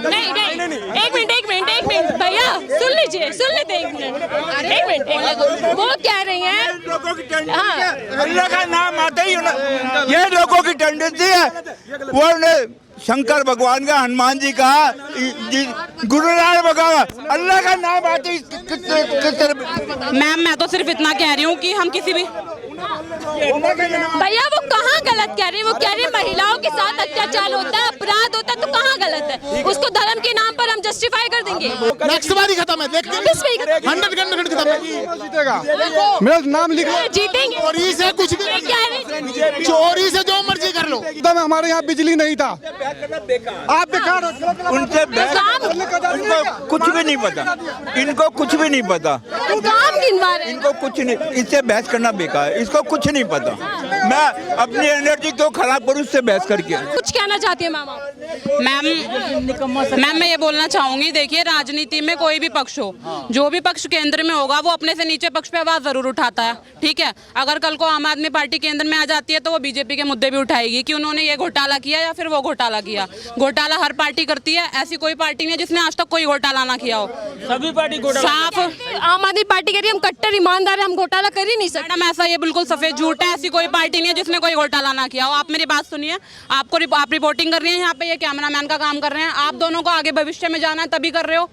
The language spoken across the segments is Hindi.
एक मिनट भैया सुन लेते एक मिनट। वो कह रही हैं अल्लाह का नाम आते ही ये लोगों की टेंडेंसी है। वो शंकर भगवान का, हनुमान जी का, गुरु नानक भगवान, अल्लाह का नाम आते ही मैम मैं तो सिर्फ इतना कह रही हूँ कि हम किसी भी भैया वो कहाँ गलत कह रही है? वो कह रही है महिलाओं के साथ अत्याचार होता है, अपराध होता है, तो कहाँ गलत है? उसको धर्म के नाम पर हम जस्टिफाई कर देंगे। नेक्स्ट बार ही खत्म है, देखते हैं 100% खत्म है। जीतेगा, मेरा नाम लिख लो। जीतेंगे। चोरी से कुछ भी, चोरी से जो मर्जी कर लो। तब हमारे यहाँ बिजली नहीं था, आप बेकार हो। उनसे इनको कुछ भी नहीं पता, इनको कुछ भी नहीं पता, इनको कुछ नहीं, इससे बहस करना बेकार है, इसको कुछ नहीं पता। मैं अपनी एनर्जी तो खराब करूँ इससे बहस करके। कुछ कहना चाहती है मैम मैं ये बोलना चाहूंगी, देखिए राजनीति में कोई भी पक्ष हो, जो भी पक्ष केंद्र में होगा वो अपने से नीचे पक्ष पे आवाज जरूर उठाता है, ठीक है। अगर कल को आम आदमी पार्टी केंद्र में आ जाती है तो वो बीजेपी के मुद्दे भी उठाएगी कि उन्होंने ये घोटाला किया या फिर वो घोटाला किया। घोटाला हर पार्टी करती है, ऐसी कोई पार्टी नहीं है जिसने आज तक कोई घोटाला ना किया हो। सभी पार्टी साफ। आम आदमी पार्टी कह रही है हम कट्टर ईमानदार है, हम घोटाला कर ही नहीं सकते। मैडम ऐसा ये बिल्कुल सफेद झूठ है, ऐसी कोई पार्टी नहीं है जिसने कोई घोटाला ना किया हो। आप मेरी बात सुनिए, आप रिपोर्टिंग कर रही हैं यहाँ पे, ये कैमरामैन का काम कर रहे हैं। आप दोनों को आगे भविष्य में जाना है तभी कर रहे हो।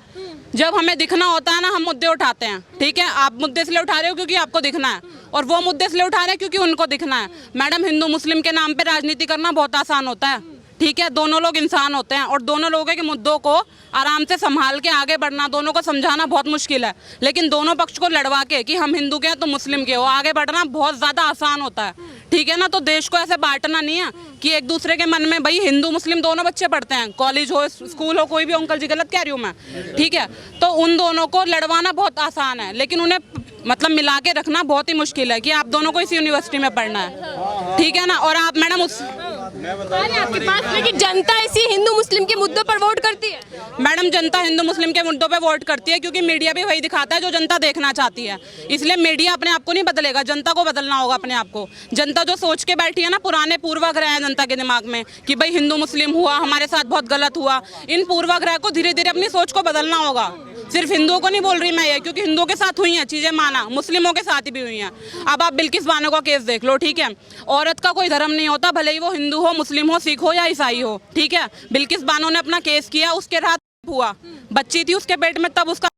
जब हमें दिखना होता है ना, हम मुद्दे उठाते हैं, ठीक है। आप मुद्दे इसलिए उठा रहे हो क्योंकि आपको दिखना है, और वो मुद्दे इसलिए उठा रहे हैं क्योंकि उनको दिखना है। मैडम हिंदू मुस्लिम के नाम पे राजनीति करना बहुत आसान होता है, ठीक है। दोनों लोग इंसान होते हैं और दोनों लोगों के मुद्दों को आराम से संभाल के आगे बढ़ना, दोनों को समझाना बहुत मुश्किल है। लेकिन दोनों पक्ष को लड़वा के कि हम हिंदू के हैं तो मुस्लिम के हो, आगे बढ़ना बहुत ज़्यादा आसान होता है, ठीक है ना। तो देश को ऐसे बांटना नहीं है कि एक दूसरे के मन में, भाई हिंदू मुस्लिम दोनों बच्चे पढ़ते हैं, कॉलेज हो स्कूल हो, कोई भी। अंकल जी गलत कह रही हूँ मैं, ठीक है। तो उन दोनों को लड़वाना बहुत आसान है, लेकिन उन्हें मतलब मिला के रखना बहुत ही मुश्किल है कि आप दोनों को इस यूनिवर्सिटी में पढ़ना है, ठीक है ना। और आप मैडम आपके पास, लेकिन जनता इसी हिंदू मुस्लिम के मुद्दों पर वोट करती है। मैडम जनता हिंदू मुस्लिम के मुद्दों पे वोट करती है क्योंकि मीडिया भी वही दिखाता है जो जनता देखना चाहती है। इसलिए मीडिया अपने आप को नहीं बदलेगा, जनता को बदलना होगा अपने आप को। जनता जो सोच के बैठी है ना, पुराने पूर्वाग्रह है जनता के दिमाग में कि भाई हिंदू मुस्लिम हुआ, हमारे साथ बहुत गलत हुआ, इन पूर्वाग्रह को धीरे धीरे अपनी सोच को बदलना होगा। सिर्फ हिंदुओं को नहीं बोल रही मैं ये, क्योंकि हिंदुओं के साथ हुई हैं चीजें, माना, मुस्लिमों के साथ भी हुई हैं। अब आप बिल्किस बानो का केस देख लो, ठीक है। औरत का कोई धर्म नहीं होता, भले ही वो हिंदू हो, मुस्लिम हो, सिख हो या ईसाई हो, ठीक है। बिल्किस बानो ने अपना केस किया, उसके रात हुआ, बच्ची थी उसके पेट में तब उसका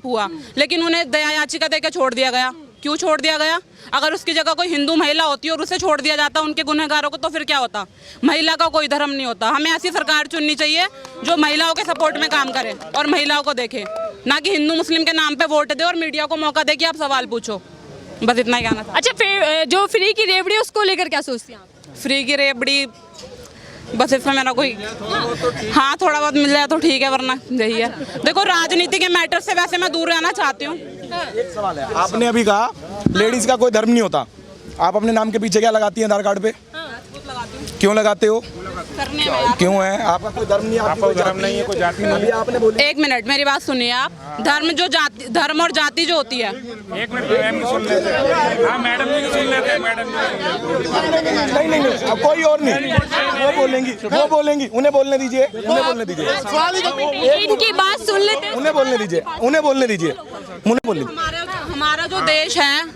हुआ, लेकिन उन्हें दया याचिका देकर छोड़ दिया गया। क्यों छोड़ दिया गया? अगर उसकी जगह कोई हिंदू महिला होती और उसे छोड़ दिया जाता उनके गुनहगारों को, तो फिर क्या होता? महिला का कोई धर्म नहीं होता। हमें ऐसी सरकार चुननी चाहिए जो महिलाओं के सपोर्ट में काम करे और महिलाओं को देखे, ना कि हिंदू मुस्लिम के नाम पे वोट दे और मीडिया को मौका दे कि आप सवाल पूछो। बस इतना ही कहना था। अच्छा, फिर जो फ्री की रेवड़ी उसको लेकर क्या सोचती हैं आप? फ्री की रेवड़ी बस इसमें मेरा कोई, हाँ थोड़ा बहुत मिल जाए तो ठीक है, वरना यही है। देखो राजनीति के मैटर से वैसे मैं दूर रहना चाहती हूँ। एक सवाल है, आपने अभी कहा लेडीज का कोई धर्म नहीं होता, आप अपने नाम के पीछे क्या लगाती हैं आधार कार्ड पे? क्यों लगाते हो? क्यों है? आपका कोई धर्म नहीं, आपका कोई धर्म नहीं है, कोई जाति नहीं है। आपने बोली, एक मिनट मेरी बात सुनिए आप। धर्म और जाति जो होती है, एक मिनट मैम सुन लेते हैं। हाँ मैडम जी सुन लेते हैं। मैडम नहीं अब कोई और नहीं, वो बोलेंगी, उन्हें बोलने दीजिए, इनकी बात सुन लेते हैं, उन्हें बोलने दीजिए।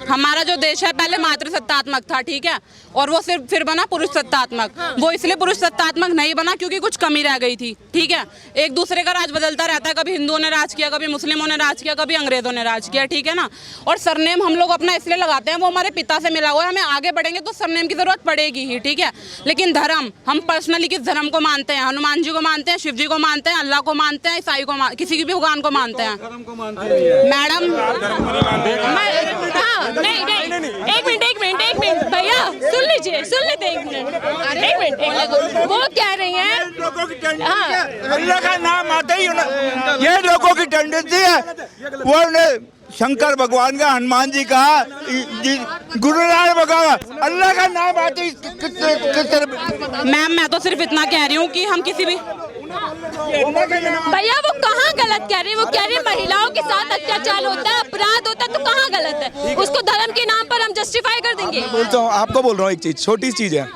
हमारा जो देश है पहले मातृ सत्तात्मक था, ठीक है, और वो फिर बना पुरुष सत्तात्मक। वो इसलिए पुरुष सत्तात्मक नहीं बना क्योंकि कुछ कमी रह गई थी, ठीक है। एक दूसरे का राज बदलता रहता है, कभी हिंदुओं ने राज किया, कभी मुस्लिमों ने राज किया, कभी अंग्रेजों ने राज किया, ठीक है ना। और सरनेम हम लोग अपना इसलिए लगाते हैं, वो हमारे पिता से मिला हुआ है, हमें आगे बढ़ेंगे तो सरनेम की जरूरत पड़ेगी ही, ठीक है। लेकिन धर्म, हम पर्सनली किस धर्म को मानते हैं? हनुमान जी को मानते हैं, शिव जी को मानते हैं, अल्लाह को मानते हैं, ईसाई को, किसी भी भगवान को मानते हैं मैडम। एक मिनट भैया सुन लेते एक मिनट। वो कह रही हैं अल्लाह का नाम आते ही ये लोगों की टेंडेंसी है। वो शंकर भगवान का, हनुमान जी का, गुरु नानक भगवान, अल्लाह का नाम आते ही। मैम मैं तो सिर्फ इतना कह रही हूँ कि हम किसी भी भैया वो कहाँ गलत कह रही है? वो कह रही है महिलाओं के साथ अत्याचार होता है, अपराध होता है, तो कहाँ गलत है? उसको धर्म के नाम पर हम जस्टिफाई कर देंगे। बोलता हूँ, आपको बोल रहा हूँ एक चीज, छोटी चीज है।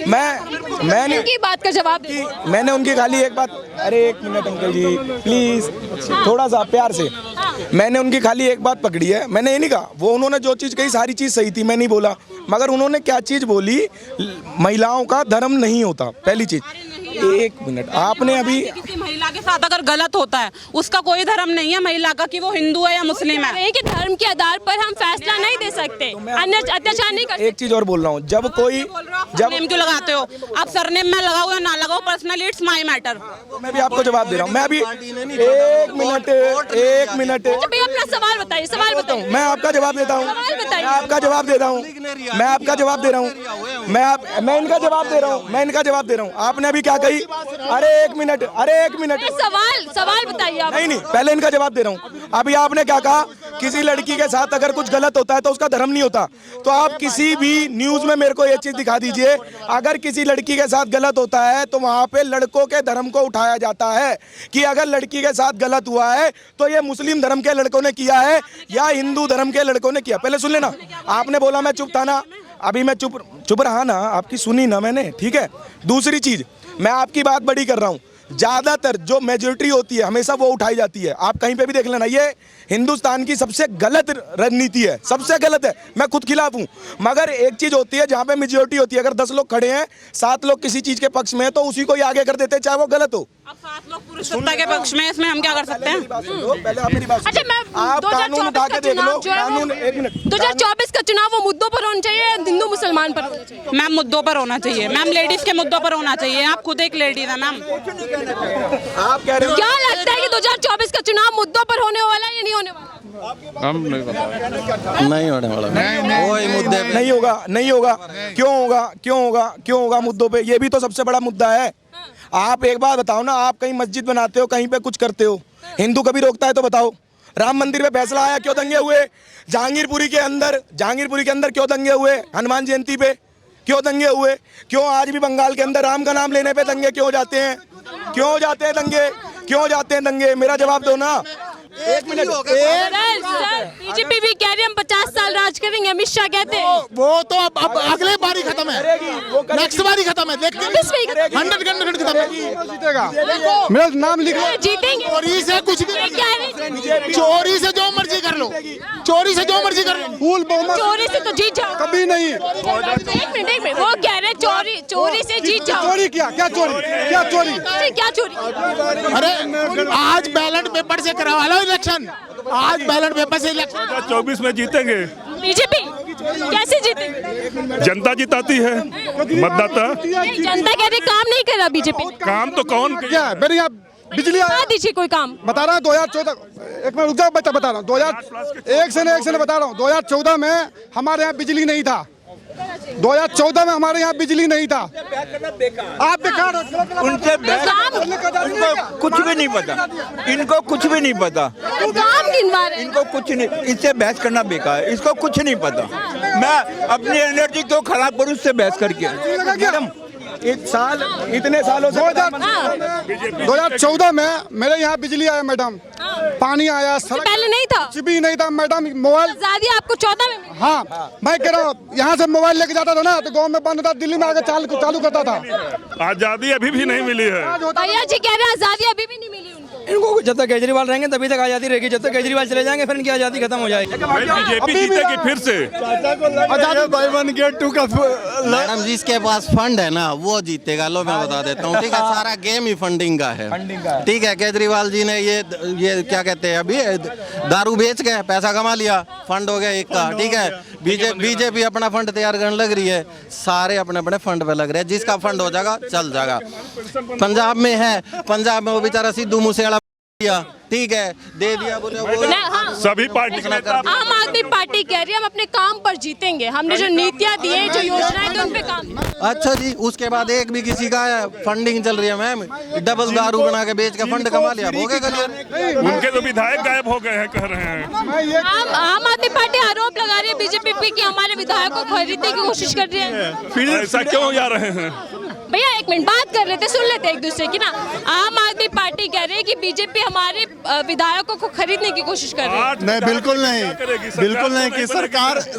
मैंने उनकी बात का जवाब दे। मैंने उनकी खाली एक बात, अरे एक मिनट अंकल जी प्लीज, थोड़ा सा प्यार से। मैंने उनकी खाली एक बात पकड़ी है, मैंने ये नहीं कहा, वो उन्होंने जो चीज़ कही सारी चीज़ सही थी, मैं नहीं बोला, मगर उन्होंने क्या चीज़ बोली, महिलाओं का धर्म नहीं होता, पहली चीज़। एक मिनट, आपने अभी किसी महिला के साथ अगर गलत होता है उसका कोई धर्म नहीं है महिला का कि वो हिंदू है या मुस्लिम है। कि धर्म के आधार पर हम फैसला नहीं दे सकते, अत्याचार नहीं कर सकते। एक चीज और बोल रहा हूँ, जब कोई सरनेम क्यों लगाते हो आप? सरनेम में लगाओ या ना लगाओ, पर्सनली इट्स माय मैटर। मैं भी आपको जवाब दे रहा हूँ, मैं अभी एक मिनट भैया अपना सवाल बताइए, सवाल बताओ। मैं आपका जवाब देता हूँ, मैं आपका जवाब दे रहा हूँ, मैं आपका जवाब दे रहा हूँ, मैं इनका जवाब दे रहा हूँ, मैं इनका जवाब दे रहा हूँ। आपने अभी क्या कही? अरे एक मिनट सवाल बताइए आप। नहीं, पहले इनका जवाब दे रहा हूँ। अभी आपने क्या कहा? किसी लड़की के साथ अगर कुछ गलत होता है तो उसका धर्म नहीं होता। तो आप किसी भी न्यूज में मेरे को ये चीज दिखा दीजिए, अगर किसी लड़की के साथ गलत होता है तो वहां पे लड़कों के धर्म को उठाया जाता है कि अगर लड़की के साथ गलत हुआ है तो ये मुस्लिम धर्म के लड़कों ने किया है या हिंदू धर्म के लड़कों ने किया। पहले सुन लेना, आपने बोला मैं चुप था ना, अभी मैं चुप रहा ना, आपकी सुनी ना मैंने, ठीक है। दूसरी चीज, मैं आपकी बात बड़ी कर रहा हूँ, ज्यादातर जो मेजोरिटी होती है हमेशा वो उठाई जाती है। आप कहीं पे भी देख लेना, ये हिंदुस्तान की सबसे गलत रणनीति है, सबसे गलत है। मैं खुद खिलाफ हूँ, मगर एक चीज होती है जहाँ पे मेजोरिटी होती है, अगर 10 लोग खड़े हैं, 7 लोग किसी चीज के पक्ष में है तो उसी को ही आगे कर देते हैं, चाहे वो गलत हो। अब 7 लोग पुरुष सत्ता के पक्ष में, इसमें हम क्या कर सकते हैं? पहले आप मेरी बात अच्छा, मैं आप कानून उठा के देख लो, कानून। 2024 का चुनाव वो मुद्दों पर होना चाहिए, हिंदू मुसलमान पर होना चाहिए? मैम मुद्दों पर होना चाहिए, मैम लेडीज के मुद्दों पर होना चाहिए। आप खुद एक लेडीज है मैम। आप कह रहे हो, क्या लगता है कि 2024 का चुनाव मुद्दों पर होने वाला है या नहीं होने वाला? हम नहीं पता, नहीं होने वाला, वही मुद्दे पे नहीं होगा, नहीं होगा। क्यों होगा, क्यों होगा, क्यों होगा मुद्दों पे? ये भी तो सबसे बड़ा मुद्दा है। आप एक बात बताओ ना, आप कहीं मस्जिद बनाते हो, कहीं पे कुछ करते हो, हिंदू कभी रोकता है तो बताओ? राम मंदिर पे फैसला आया, क्यों दंगे हुए? जहांगीरपुरी के अंदर क्यों दंगे हुए? हनुमान जयंती पे क्यों दंगे हुए? क्यों आज भी बंगाल के अंदर राम का नाम लेने पे दंगे क्यों जाते हैं? क्यों जाते हैं दंगे? क्यों जाते हैं दंगे? मेरा जवाब दो ना। एक मिनट, बीजेपी भी कह रही है हम 50 साल राज करेंगे, अमित शाह कहते हैं। वो तो अब अगले बारी खत्म है, नेक्स्ट बारी खत्म है, देखते हैं 100% खत्म है। जीतेगा, मेरा नाम लिख लो, जीतेंगे। चोरी से कुछ भी, चोरी से जो मर्जी कर लो, चोरी से जो मर्जी कर लो, फूल बहुमत चोरी से तो जीत जाओ। कभी नहीं। एक मिनट, वो कह रहे चोरी से जीत जाओ। चोरी क्या चोरी? क्या चोरी? अरे आज बैलेट पेपर से करवा लो इलेक्शन, आज बैलेट पेपर से इलेक्शन। 2024 में जीतेंगे। बीजेपी कैसे जीतेंगे? जनता जिताती है, मतदाता। जनता कह रही काम नहीं कर रहा बीजेपी। काम तो कौन क्या है? मेरे यहाँ बिजली बता दीजिए कोई काम। बता रहा हूँ 2014, एक मिनट रुक जाओ, बता रहा हूँ 2001 से बता रहा हूँ। 2014 में हमारे यहाँ बिजली नहीं था, 2014 में हमारे यहाँ बिजली नहीं था। आप बेकार हो, उनसे इनको कुछ भी नहीं पता, इनको कुछ भी नहीं पता, काम गिनवा रहे हैं। इनको कुछ नहीं, इससे बहस करना बेकार है, इसको कुछ नहीं पता। मैं अपनी एनर्जी क्यों खराब करूँ इससे बहस करके? मैडम इतने सालों से 2014 में मेरे यहाँ बिजली आया मैडम, पानी आया, सड़क पहले नहीं था, कुछ भी नहीं था मैडम। मोबाइल आजादी आपको 14 में मिली। हाँ, मैं कह रहा हूँ यहाँ से मोबाइल लेके जाता था ना तो गांव में बंद था, दिल्ली में आके चालू करता था। आजादी अभी भी नहीं मिली है। भैया जी कह रहे हैं आजादी अभी भी नहीं मिली उनको। इनको जब तक केजरीवाल रहेंगे तभी तक आज़ादी रहेगी, जब तक केजरीवाल चले जाएंगे फिर इनकी आज़ादी खत्म हो जाएगी। बीजेपी जीतेगी फिर से। मैडम जिसके पास फंड है ना वो जीतेगा। लो मैं बता देता हूँ, ठीक है, सारा गेम ही फंडिंग का है, ठीक है। केजरीवाल जी ने ये क्या कहते हैं, अभी दारू बेच के पैसा कमा लिया, फंड हो गया एक का, ठीक है। बीजेपी अपना फंड तैयार करने लग रही है, सारे अपने अपने फंड पे लग रहे हैं, जिसका फंड हो जाएगा चल जाएगा। पंजाब में है, पंजाब में वो बेचारा सिद्धू मूसेवाला ठीक है, दे दिया, बोले सभी पार्टी आम आदमी पार्टी कह रही है हम अपने काम पर जीतेंगे, हमने जो नीतियां दी है, जो योजनाएं दी उन पे काम। अच्छा जी, उसके बाद एक भी किसी का फंडिंग चल रही है मैम, डबल दारू बना के बेच के फंड कमा लिया, हो गया। उनके तो विधायक गायब हो गए हैं, कह रहे हैं। आम आदमी पार्टी आरोप लगा रही है बीजेपी पे कि हमारे विधायकों को खरीदने की कोशिश कर रही है। फिर ऐसा क्यों जा रहे हैं? भैया एक मिनट बात कर रहे थे, सुन लेते एक दूसरे की ना। आम आदमी पार्टी कह रही है कि बीजेपी हमारे विधायकों को खरीदने की कोशिश कर रही है। नहीं, बिल्कुल नहीं, बिल्कुल नहीं कि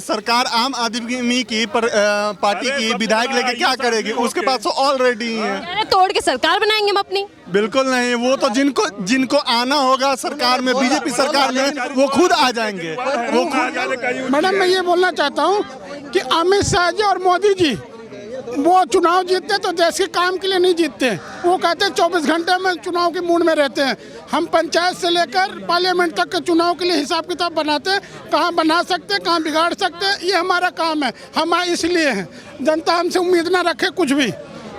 सरकार आम आदमी की पार्टी की विधायक लेके क्या करेगी, उसके पास तो ऑलरेडी है। कह रहे तोड़ के सरकार बनाएंगे हम अपनी। बिल्कुल नहीं, वो तो जिनको आना होगा सरकार में, बीजेपी सरकार में, वो खुद आ जाएंगे, वो खुद। मैडम मैं ये बोलना चाहता हूँ कि अमित शाह जी और मोदी जी वो चुनाव जीतते तो देश के काम के लिए नहीं जीतते। वो कहते हैं 24 घंटे में चुनाव के मूड में रहते हैं। हम पंचायत से लेकर पार्लियामेंट तक के चुनाव के लिए हिसाब किताब बनाते हैं, कहाँ बना सकते हैं, कहाँ बिगाड़ सकते हैं, ये हमारा काम है। हम इसलिए हैं, जनता हमसे उम्मीद ना रखे कुछ भी।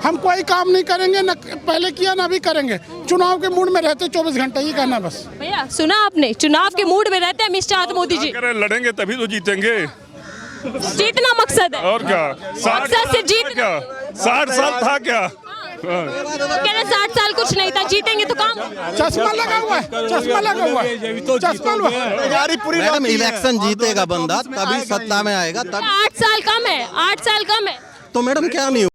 हम कोई काम नहीं करेंगे, न पहले किया ना अभी करेंगे। चुनाव के मूड में रहते 24 घंटे, ये कहना बस। भैया सुना आपने, चुनाव के मूड में रहते हैं अमित शाह मोदी जी। लड़ेंगे तभी तो जीतेंगे। जीतना मकसद है और क्या? मकसद से जीत क्या 60 साल था क्या? कह रहे 60 साल कुछ नहीं था, जीतेंगे तो काम। चश्मा लगा हुआ है, चश्मा लगा हुआ है, चश्मा पूरी। मैडम इलेक्शन जीतेगा बंदा तभी सत्ता में आएगा, तब 8 साल कम है, 8 साल कम है। तो मैडम क्या नहीं